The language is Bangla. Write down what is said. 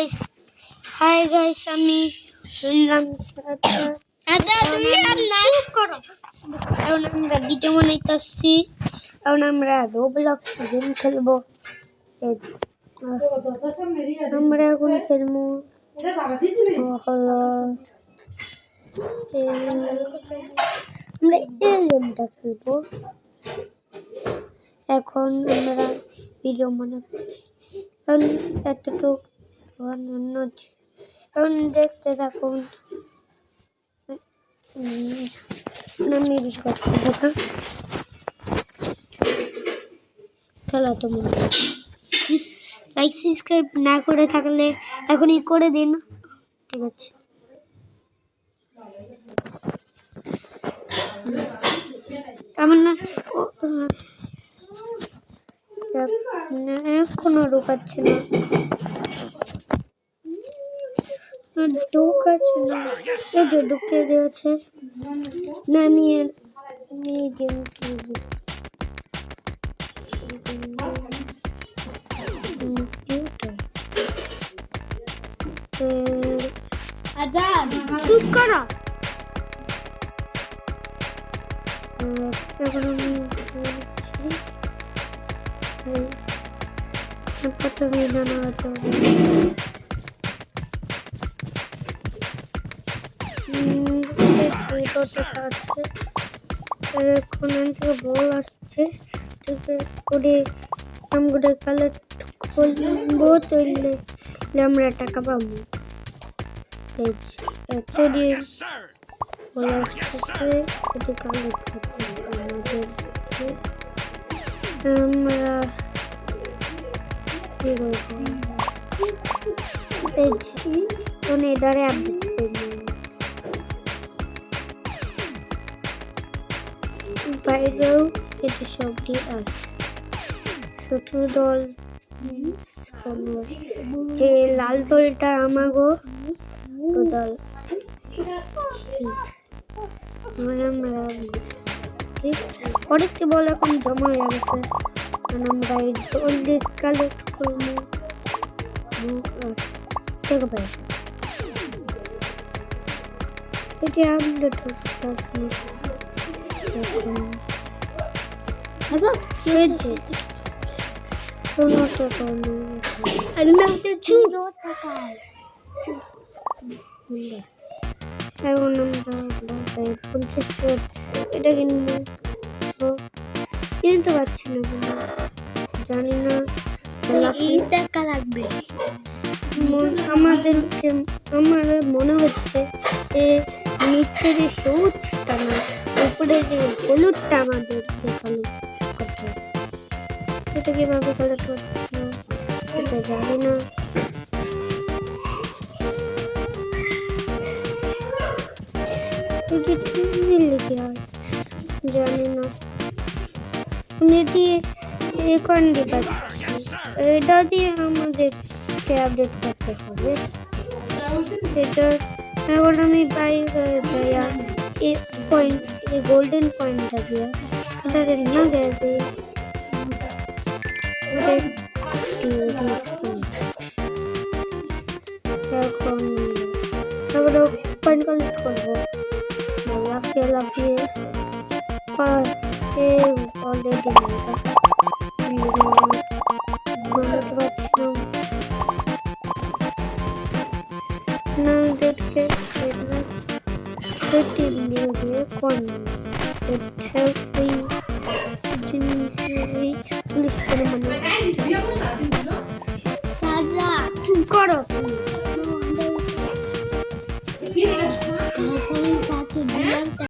গাইস আমি শুনলাম এখন আমরা ভিডিও বানাইতেছি। এখন আমরা রোবলক্স গেম খেলবো। আমরা এখন খেলবো হলো আমরা এই গেমটা খেলবো। এখন আমরা ভিডিও বানাচ্ছি। এখন এতটুকু এখন দেখতে থাকুন। আমি খেলা তো মনে লাইক সাবস্ক্রাইব না করে থাকলে এখনই করে দিন, ঠিক আছে? আমার না এখনো ঢোকাচ্ছে না, ঢোকাচ্ছে না। এই যে ঢুকে দিয়েছে না। আমি গেম খেলবো। চুপ করো। এখন আমি প্রথমে জানাতে হবে আছে। এখন থেকে বল আসছে, আমরা কালার খুলবো, তৈলে আমরা টাকা পাবো। এত দিয়ে বল আসতেছে, এটি কালেক্ট করতে হবে আমাদেরকে। আমরা কি করবো? এদারে আপডেট করবো। বাইরেও এটি সবটি আছে। শত্রু দল যে লাল দলটা আমাগো দল। অনেকটি বল এখন জমা হয়ে গেছে। আমরা এই দল দিয়ে কালেক্ট করবো। এটি আপডেট হচ্ছে। এখন আমরা 50 এটা কিনতে পারছি না, জানি না টাকা লাগবে। আমার মনে হচ্ছে নিচে যে সবুজটা না, উপরে যে হলুদটা আমাদেরকে কালেক্ট করতে হবে। এটা কিভাবে কালেক্ট করতে হবে এটা জানি না। লিখে হয় জানি না। দিয়ে এখন পাচ্ছি, এটা দিয়ে আমাদেরকে আপডেট করতে হবে। এটা এখন আমি বাইরে যাই এই পয়েন্ট, এই গোল্ডেন পয়েন্টটা দিয়ে এটা না গেছে। এখন আমরা পয়েন্ট কালেক্ট করবো লাফিয়ে লাফিয়ে। অলরেডি বলতে পারছিলাম না ওদেরকে করো।